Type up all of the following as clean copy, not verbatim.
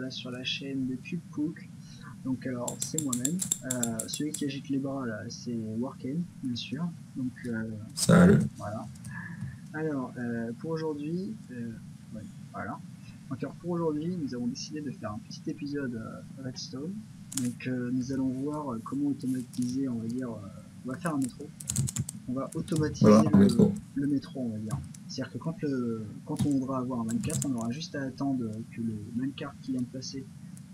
voilà, sur la chaîne de CubeCook. Donc alors c'est moi-même. Celui qui agite les bras là, c'est Warken, bien sûr. Donc Salut. voilà. Alors pour aujourd'hui, ouais, voilà. Donc alors pour aujourd'hui, nous avons décidé de faire un petit épisode Redstone. Donc nous allons voir comment automatiser, on va dire, on va faire un métro. On va Voilà, automatiser un métro. le métro, on va dire. C'est-à-dire que quand on voudra avoir un 24, on aura juste à attendre que le minecart qui vient de passer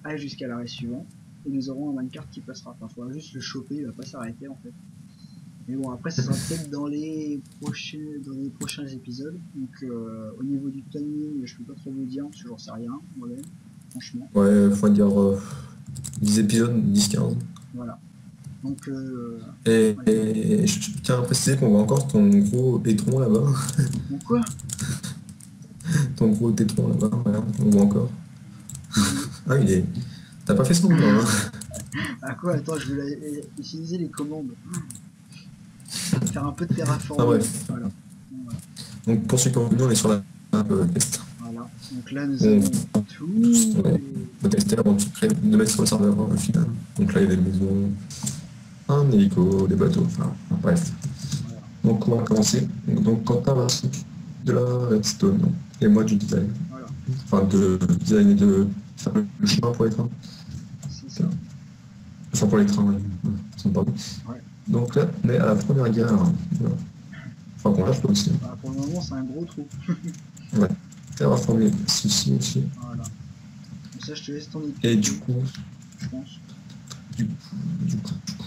aille jusqu'à l'arrêt suivant, et nous aurons un minecart qui passera. Enfin, il faudra juste le choper, il va pas s'arrêter en fait. Mais bon, après, ça sera peut-être dans les prochains épisodes. Donc, au niveau du timing, je peux pas trop vous dire, parce que j'en sais rien, moi-même, franchement. Ouais, faut dire 10 épisodes, 10-15. Voilà. Donc, ouais. Et je tiens à préciser qu'on voit encore ton gros étron là-bas. Donc quoi? Ton gros étron là-bas, regarde, on voit encore. Ah, il est. T'as pas fait ce nombre, hein. Ah quoi? Attends, je vais utiliser les commandes. Faire un peu de Ah terraforming. bref. Voilà. Voilà. Donc pour ceux qui ont vu, on est sur la map test. Voilà. Donc là, nous On avons tous va les... tester avant de mettre sur le serveur au final. Donc là, il y a des maisons, un hélico, des bateaux, enfin bref. Voilà. Donc on va commencer. Donc Quentin va s'occuper de la redstone et moi du design. Voilà. Enfin de design et de faire le chemin pour les trains. C'est ça. Enfin pour les trains, ouais. Pardon. Ouais. Donc là, on est à la première guerre. Voilà. Enfin qu'on lâche pas aussi. Bah, pour le moment, c'est un gros trou. Ouais. Terraformer ceci aussi. Voilà. Donc ça, je te laisse ton équipe. Et du coup, je pense.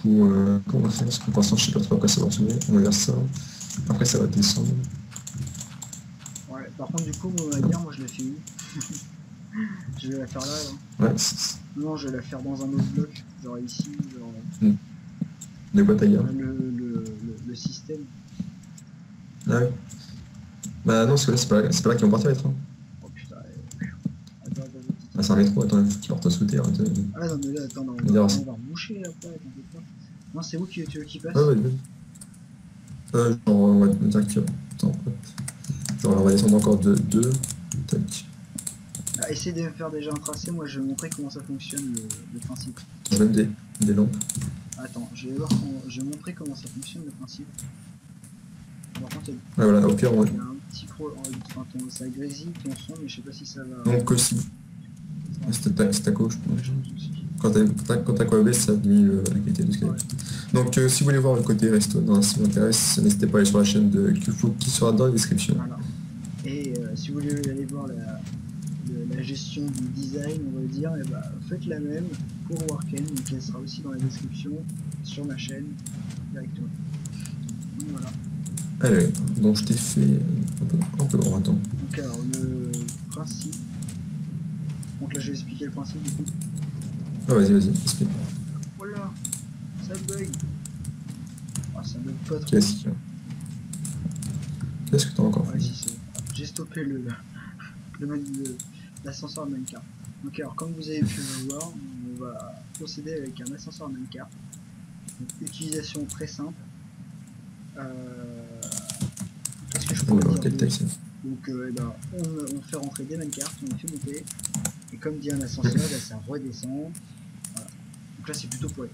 Comment on va faire? Parce que pour l'instant, je sais pas trop à quoi ça va retourner. On va faire ça. Après, ça va descendre. Ouais. Par contre, du coup, la guerre, moi, je l'ai fait où? Je vais la faire là, Ouais, non, je vais la faire dans un autre bloc. Genre ici, genre... de quoi ta guerre? Le système. Ah oui. Bah non, parce que là, c'est pas là qu'ils vont partir les trains. Oh putain. Attends. Ah, c'est un métro, attends, il faut qu'ils partent sous terre. Ah non, mais là, attends, on va reboucher après, t'inquiète pas. Non, c'est où tu veux qu'il passe? Ah ouais, genre, on va dire que... Attends, genre, on va descendre encore de 2. Tac. Ah, essaye de me faire déjà un tracé, moi je vais montrer comment ça fonctionne le principe. On même des lampes. Attends, je vais montrer comment ça fonctionne le principe. Par contre, Ouais, voilà, au pire, il y a un petit pro... Enfin, ça grésille ton son, mais je sais pas si ça va... Donc aussi. C'était à gauche, je pense. Quand t'as coablé, ça diminue la qualité de ce qu'il y a. Donc si vous voulez voir le côté resto, si vous intéresse, n'hésitez pas à aller sur la chaîne de QFook qui sera dans la description. Voilà. Et si vous voulez aller voir la gestion du design, on va dire, et bah, faites la même pour Warken, donc elle sera aussi dans la description sur ma chaîne directement. Donc voilà. Allez, donc je t'ai fait un peu grand, attends. Donc alors le principe. Donc là je vais expliquer le principe du coup. Ah vas-y, explique. Voilà, ça bug. Ah, ça bug pas trop. Qu'est-ce que t'as encore fait? Ouais, si c'est. J'ai stoppé l'ascenseur Minecart. Donc alors comme vous avez pu le voir, on va procéder avec un ascenseur Minecart. Donc, utilisation très simple. Qu'est-ce que je peux dire? Donc on fait rentrer des minecarts, on les fait monter, et comme dit un ascenseur, bah, ça redescend. Voilà. Donc là c'est plutôt pour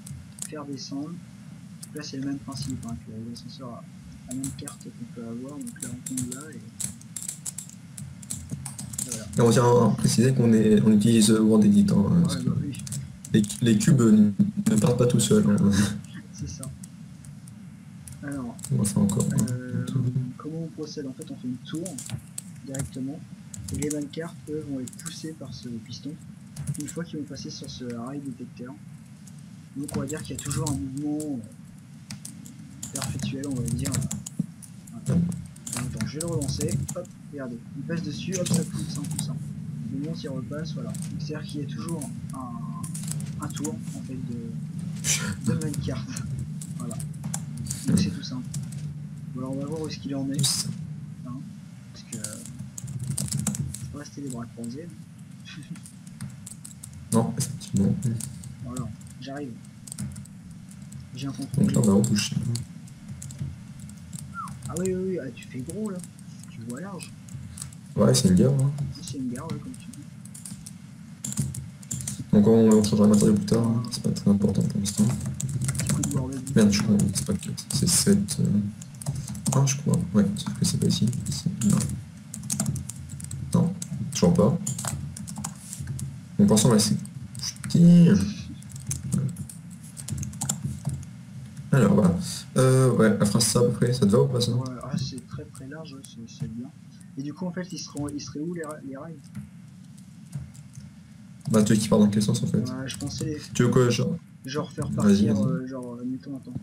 faire descendre. Donc là c'est le même principe hein, que l'ascenseur à minecart qu'on peut avoir. Donc là on tombe là et voilà. Et on tient à préciser qu'on utilise WordEdit. Hein, Ouais, bah, oui. Les cubes ne partent pas tout seuls. Hein. C'est ça. Alors, on va faire encore. comment on procède? En fait on fait une tour directement. Et les minecarts, eux, vont être poussés par ce piston une fois qu'ils vont passer sur ce rail détecteur. Donc on va dire qu'il y a toujours un mouvement perpétuel, on va dire. Attends, je vais le relancer. Hop, regardez, il passe dessus, hop, ça pousse, ça pousse. Le moment il repasse, voilà. C'est-à-dire qu'il y a toujours un tour en fait de minecart. Voilà. Donc c'est tout simple. Voilà, on va voir où est-ce qu'il en est. Hein, parce que je peux rester les bras croisés. Non, effectivement. Voilà, j'arrive. J'ai un contrôle. Donc là on va reboucher. Ah oui, ah, tu fais gros là. Tu vois large. Ouais, c'est une gare. Hein. C'est une gare, ouais, comme tu dis. Donc on changera le matériau plus tard, hein. C'est pas très important pour l'instant. Petit coup de warbler. Merde, je crois, c'est pas 4, c'est 7. Ah, je crois, ouais, sauf que c'est pas ici. Non. Non, toujours pas. Donc pour l'instant, on va essayer. Putain. Alors voilà. Ouais, la phrase ça à peu près, ça te va ou pas ça? Ouais, ah, c'est très très large, ouais, c'est bien. Et du coup, en fait, ils seraient où les rails? Bah tu veux qu'ils partent dans quel sens en fait? Ouais, je pensais Tu veux quoi, genre? genre faire Vas-y, partir, vas-y. genre, mettons, attends.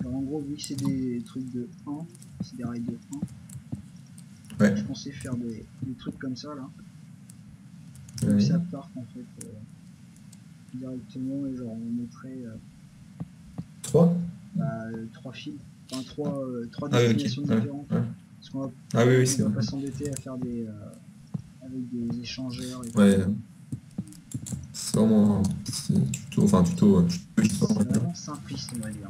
Alors en gros, vu que c'est des trucs de 1, c'est des rails de 1, Ouais. je pensais faire des trucs comme ça là. Ouais. Donc ça part en fait directement et genre on mettrait 3? 3 fils, enfin 3 Ah oui, destinations ok. Ouais, différentes. ouais. Parce qu'on va, Ah oui, oui, on c'est va vrai. pas s'embêter à faire avec des échangeurs et tout. Ouais. C'est vraiment c'est tuto, enfin tuto, C'est histoire, ouais. vraiment simpliste on va dire.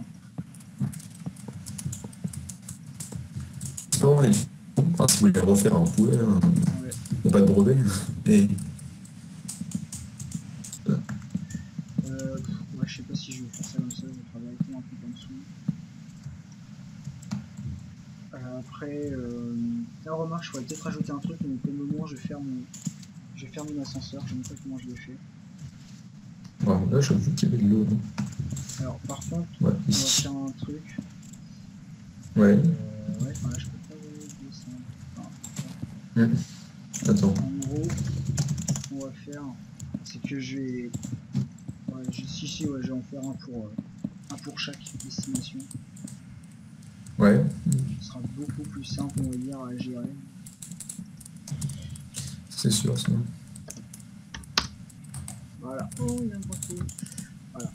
C'est pas vraiment enfin, si vous voulez le refaire, vous pouvez, hein. Ouais. Il n'y a pas de brevet. Et Ouais, je sais pas si je vais faire ça comme ça, je vais faire directement un truc en dessous. Après, remarque, je pourrais peut-être rajouter un truc, mais pour le moment, je vais faire mon ascenseur, je ne sais pas comment je l'ai fait. bon, là, j'avoue qu'il y avait de l'eau. Alors, par contre, Ouais, on va ici. faire un truc. Ouais. Ouais, enfin là, je peux pas descendre. Enfin, Attends. en gros, ce qu'on va faire, c'est que je vais. Ouais, si, ouais, je vais en faire un pour chaque destination. Ouais. Ce sera beaucoup plus simple, on va dire, à gérer. C'est sûr, ça. Voilà. Oh, il y a un gros. Voilà.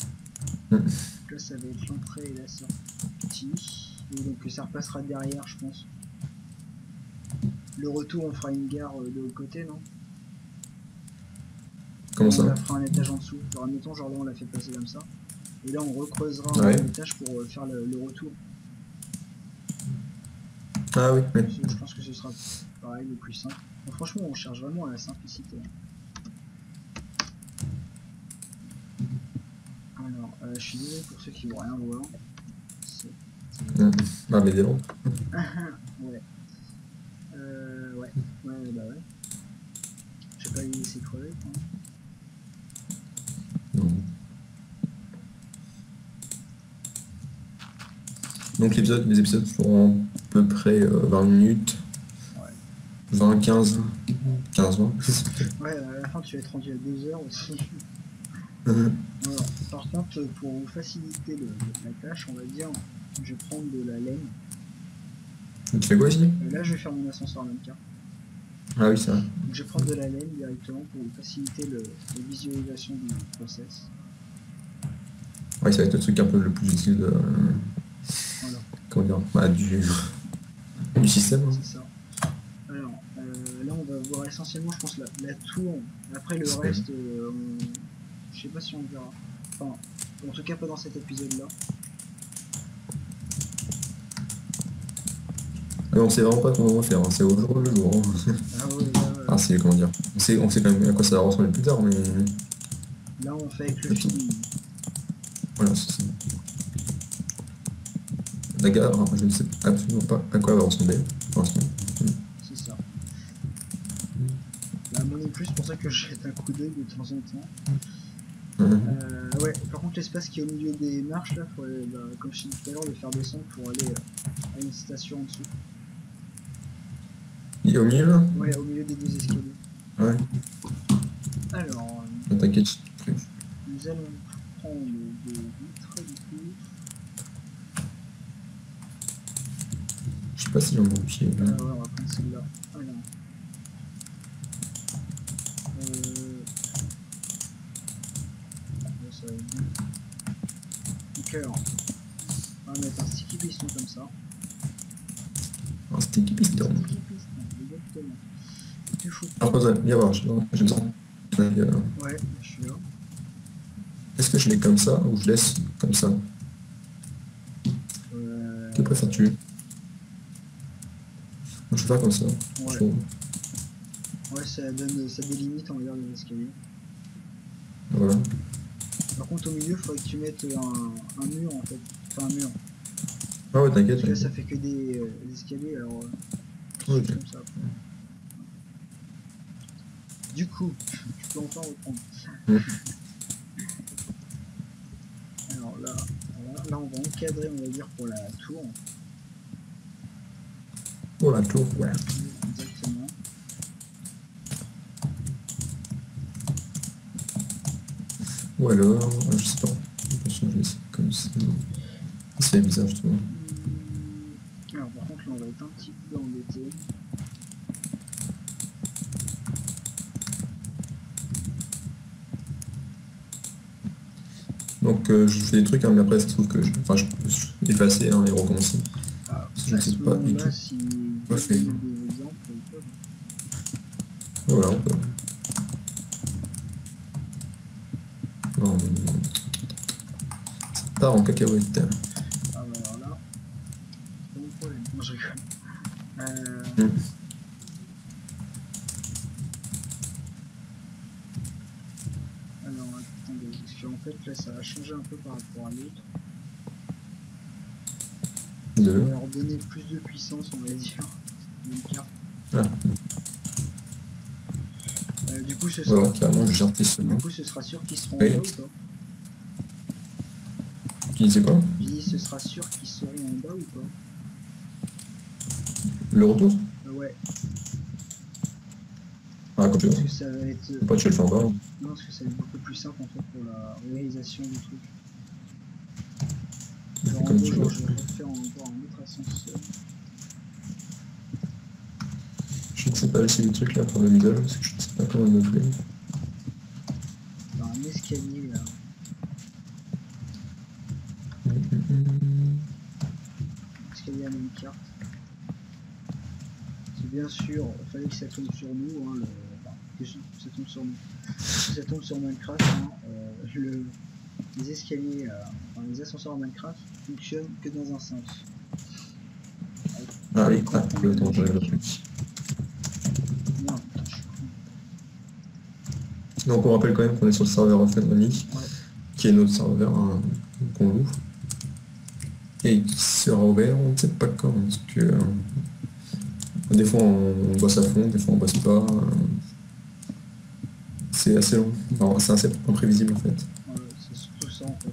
Mm. Donc là, ça va être l'entrée et la sortie. Et donc, ça repassera derrière, je pense. Le retour, on fera une gare de l'autre côté, non? Comment On ça? la fera un étage en dessous. Alors, admettons, genre là, on l'a fait passer comme ça. Et là, on recreusera Ouais. un étage pour faire le retour. Ah oui, oui. Je pense que ce sera pareil, le plus simple. Bon, franchement, on cherche vraiment à la simplicité. Alors, je suis désolé pour ceux qui vont rien voir. Ah, mais des lampes. Ouais. Ouais. Ouais, bah ouais. Je vais pas les laisser crever, quand même. Non. Donc les épisodes feront à peu près 20 minutes. Ouais. 20, 15, 15, 20. Ouais, à la fin, tu vas être rendu à 2 heures aussi. Alors, par contre, pour vous faciliter la tâche, on va dire, je vais prendre de la laine. Tu fais quoi ici? Là, je vais faire mon ascenseur 24. Ah oui, c'est vrai. Donc, je vais prendre de la laine directement pour vous faciliter la visualisation du process. Ouais, ça va être le truc un peu le plus utile de... Voilà. Comment dire? Bah, du système. Hein. C'est ça. Alors, là, on va voir essentiellement, je pense, la tour. Après, le reste, je sais pas si on verra. Enfin, en tout cas, pas dans cet épisode-là. Ah non, on sait vraiment pas comment on va faire, hein. C'est au jour le jour. Hein. Ah ouais, là, Ah, c'est comment dire? On sait quand même à quoi ça va ressembler plus tard, mais... là, on fait avec le feeling. Voilà, c'est ça. La gare, je ne sais absolument pas à quoi elle va ressembler pour l'instant. C'est ça. Bah, moi non plus, c'est pour ça que je jette un coup d'œil de temps en temps. Ouais, par contre, l'espace qui est au milieu des marches, là, faudrait, bah, comme je disais tout à l'heure, le faire descendre pour aller à une station en dessous. Il est au milieu là? Ouais, au milieu des 2 escaliers. Ouais. Alors, T'inquiète, nous allons prendre des vitres du coup. je sais pas si j'en ai pied. Ouais, on va prendre celle-là. Alors. Là, ça va être bien. Donc alors, on va mettre un sticky piston comme ça. Un sticky piston. Sticky piston, exactement. Tu fous. Alors, viens voir, j'ai besoin. Ouais, je suis là. Est-ce que je l'ai comme ça ou je laisse comme ça? Que préfères-tu? Moi, je vais faire comme ça. Ouais. Ouais, ça délimite, on va dire, les escaliers. Voilà. Par contre, au milieu, il faudrait que tu mettes un mur, en fait. Enfin, un mur. Ah ouais, t'inquiète, Parce que là, ça t'inquiète. fait que des escaliers, alors Ok. juste comme ça. Après. Du coup, tu peux enfin reprendre. Mm. Alors là, voilà. Là, on va encadrer, on va dire, pour la tour. Oh la tour, La ouais. tour, exactement. Ou alors, je sais pas. Je pense que je vais essayer comme ça. C'est bizarre, je trouve. Alors par contre, là, on va être un petit peu embêté. Donc je fais des trucs, hein, mais après ça se trouve que enfin, je peux effacer hein, et recommencer. Parce que je À ne sais ce pas du moment-là, tout si vous quoi voulez faire. donner des exemples, ils peuvent. Voilà, on peut. Non, ça part en cacahuète. Ah bah alors là, c'est pas mon problème. Non, je rigole. Euh, Mm. alors attendez, parce qu'en fait là, ça va changer un peu par rapport à l'autre. On Deux. va leur donner plus de puissance, on va dire. Une carte. Ah, Du coup, voilà, carrément, je gère tes secondes. ce sera sûr qu'ils seront en Oui, bas ou pas? tu disais quoi? Je dis, ce sera sûr qu'ils seront en bas ou pas? Le retour? Ouais, Ah, quand tu veux. parce que ça va être. Pas tu le fais encore. Non, parce que ça va être beaucoup plus simple en fait pour la réalisation du truc. Genre en Comme gros, tu genre, veux. je vais refaire encore un autre ascenseur. Je ne sais pas laisser des trucs là pour le middle, parce que je ne sais pas comment me faire. Enfin, un escalier là. Un escalier à même carte. C'est bien sûr, il fallait que ça tombe sur nous, hein, enfin, que ça tombe sur nous. Que ça tombe sur Minecraft, hein, les escaliers, enfin, les ascenseurs à Minecraft fonctionnent que dans un sens. Ah oui, ah, Comprendre le la temps, j'arrive le logique. truc. Merde, putain, je suis con. Donc on rappelle quand même qu'on est sur le serveur Funmoney, Ouais. qui est notre serveur hein, qu'on ouvre. Et qui sera ouvert, on ne sait pas quand, parce que des fois on bosse à fond, des fois on bosse pas. C'est assez long, enfin, c'est assez imprévisible en fait. Ouais, c'est surtout ça en fait.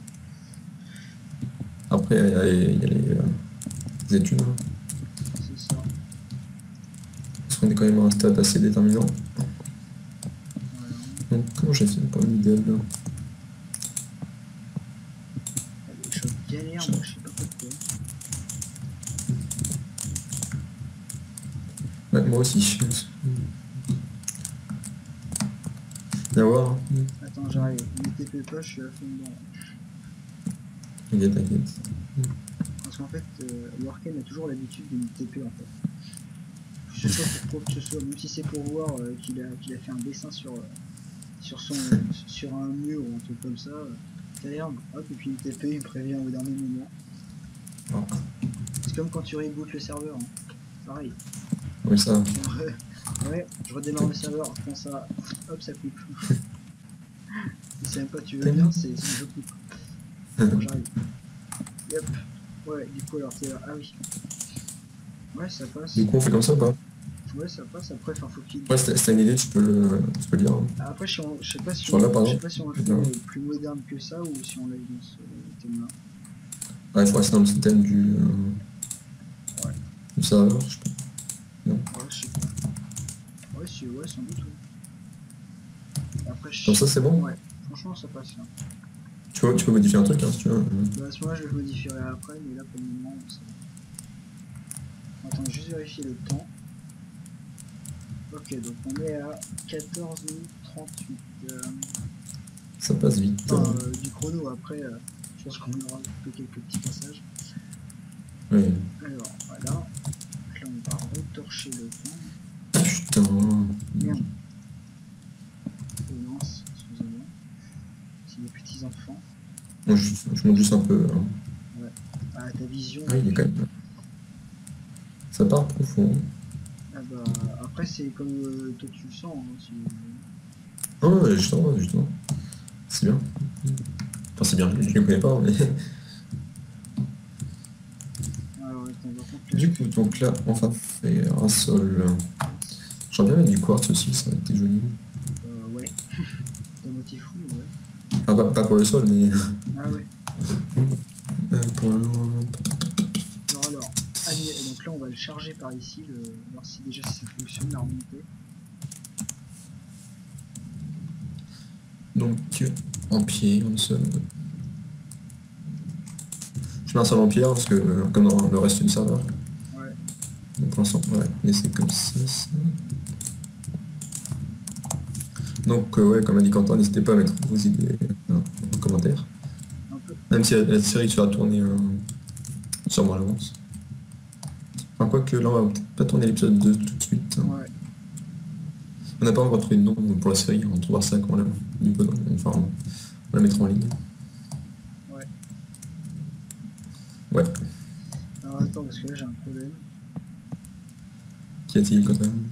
Après il y a les études, hein, C'est ça. parce qu'on est quand même à un stade assez déterminant. Voilà. Donc comment j'ai fait pour le middle là? Je galère, moi je sais pas pourquoi. Ouais, moi aussi. Viens voir. Hein. Attends, j'arrive. Ne TP pas, je suis à fond dedans. T'inquiète, t'inquiète. Parce qu'en fait, Worken a toujours l'habitude de me TP en fait. Que ce soit pour quoi que ce soit, même si c'est pour voir qu'il a fait un dessin sur un mur ou un truc comme ça. Regarde, hop, et puis il me TP, il me prévient au dernier moment. Oh. C'est comme quand tu rebootes le serveur. Hein. Pareil. Oui, ça. Ouais, je redémarre le serveur, quand ça, hop, ça coupe. Si c'est même pas tu veux bien, c'est je coupe. Bon, j'arrive. Yep. Ouais, du coup, alors t'es là. Ah oui. Ouais, ça passe. Du coup, on fait comme ça ou pas? Ouais, ça passe. Après, enfin, faut qu'il. Ouais, c'était une idée, tu peux le dire. Hein. Après, je sais pas si Sur là, par je sais exemple. pas si on le fait plus moderne que ça ou si on l'a dans ce thème-là. Ouais, je crois que c'est dans le système Ouais. du serveur, je pense. Non. Ouais, je sais pas. Ouais, sans doute. Ouais. Après, Comme ça, c'est bon? Ouais. Franchement, ça passe. Hein. Tu peux modifier un truc, hein, si tu veux. Bah, à ce moment-là, je le modifierai après, mais là, pour le moment, ça... Attends, juste vérifier le temps. Ok, donc on est à 14 minutes 38. Ça passe vite. Enfin, du chrono, après, je pense qu'on aura fait quelques petits passages. Oui. Alors, voilà. Donc là, on va retorcher le temps. Putain. Merde. Mince, excusez-moi. C'est des petits enfants. Moi, je monte juste un peu. Hein. Ouais. Ah, ta vision. Ah, il est quand même. Ça part profond. Ah bah, après, c'est comme toi tu le sens. Hein, Ah ouais, justement, justement. C'est bien. Enfin, c'est bien, je les connais pas, mais... Alors, attends, par contre, là, Du coup, donc là, on va faire un sol. J'aimerais bien mettre du quartz aussi, ça aurait été joli. ouais. T'es motif fou, ouais. Ah, pas pour le sol, mais Ah ouais. pour le... Alors, donc là, on va le charger par ici, voir si déjà si ça fonctionne, la remontée. Donc, en pied, en sol. Je mets un sol en pierre, parce que, comme dans le reste du serveur. Ouais. Donc, pour l'instant, ouais, mais c'est comme ça. Donc, ouais, comme a dit Quentin, n'hésitez pas à mettre vos idées en commentaire. Un peu. Même si la série sera tournée sûrement à l'avance. Enfin, quoique là, on va peut-être pas tourner l'épisode 2 tout de suite. Ouais. On n'a pas encore trouvé de nom pour la série, on trouvera ça quand enfin, on la mettra en ligne. Ouais. Ouais. Alors, attends, parce que là, j'ai un problème. Qu'y a-t-il quand même?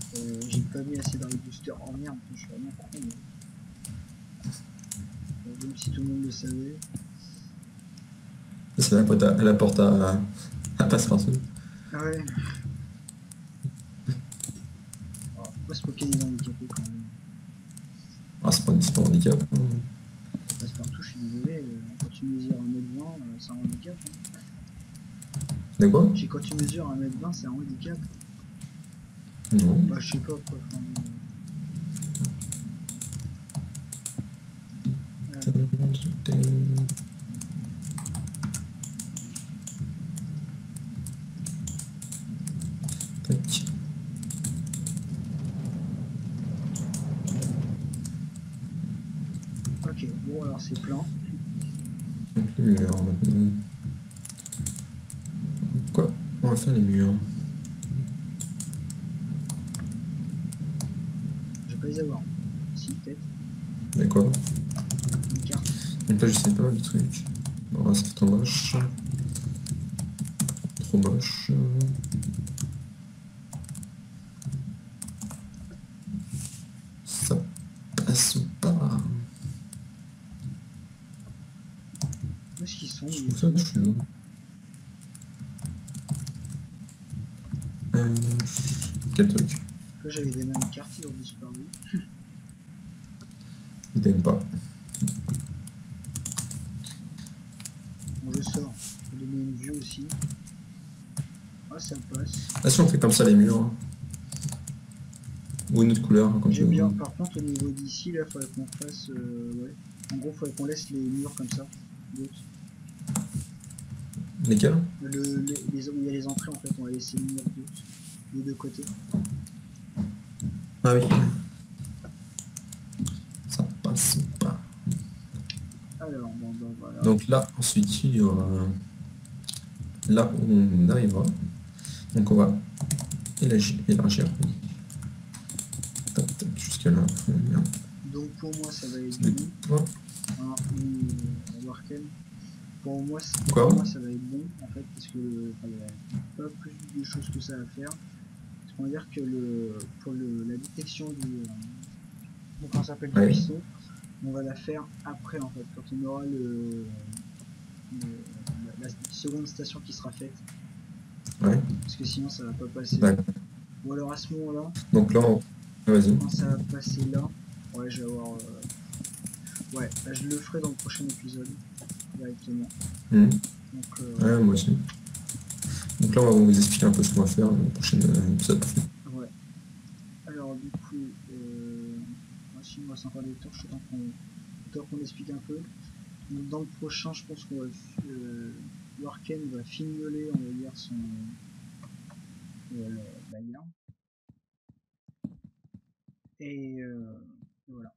J'ai pas mis assez dans les boosters. Oh merde, je suis vraiment con. Même si tout le monde le savait. C'est la porte à passe-partout. Ah ouais. Alors, pourquoi se moquer des handicapés quand même? Ah, c'est pas un handicap. Passe partout, je suis désolé. Quand tu mesures 1m20, c'est un handicap. Hein. De quoi? Quand tu mesures 1m20, c'est un handicap. Non. Bah, je sais pas quoi. Enfin, Tac. ok, bon, alors c'est plein. Donc les murs maintenant. Quoi? On va faire les murs. Je vais pas les avoir. Si, peut-être. Mais quoi? Une carte. Donc là, je sais pas le truc. Bon, c'est trop moche. Trop moche. Ça passe ou pas? Où est-ce qu'ils sont? Je trouve ça chelou. Quel truc? Là, j'avais des mêmes cartes, ils ont disparu. Il t'aime pas. Bon, je sors. Pour donner une vue aussi. Ah, ça passe. Ah, si on fait comme ça les murs. Ou une autre couleur, comme tu J'aime veux. bien. Par contre, au niveau d'ici, là, il faudrait qu'on fasse. Ouais. En gros, il faudrait qu'on laisse les murs comme ça. D'autres. Lesquels? Où il y a les entrées, en fait, on va laisser les murs d'autres. Des deux côtés. Ah oui. Ça passe ou pas? Alors, bon, bah voilà. Donc là, ensuite, il y aura... Là, on arrivera. Donc on va élargir. Jusqu'à là. Donc pour moi, ça va être C'est bon. Hein, Warken. Pour moi, Quoi? ça va être bon, en fait, parce que il n'y a pas plus de choses que ça à faire. On va dire que pour la détection comment ça s'appelle, du Ouais. piston, on va la faire après, en fait, quand on aura la seconde station qui sera faite. Ouais. Parce que sinon, ça va pas passer. Ou alors à ce moment-là, Donc là, vas-y. quand ça va passer là, ouais, je vais avoir... ouais, là, je le ferai dans le prochain épisode, directement. Mmh. Donc, ouais, moi aussi. Donc là, on va vous expliquer un peu ce qu'on va faire dans le prochain épisode. ouais. Alors, du coup, si il me reste encore des torches, tant qu'on explique un peu. Donc, dans le prochain, je pense qu'on va... Warken va fignoler, on va dire, son... la guerre. Et voilà.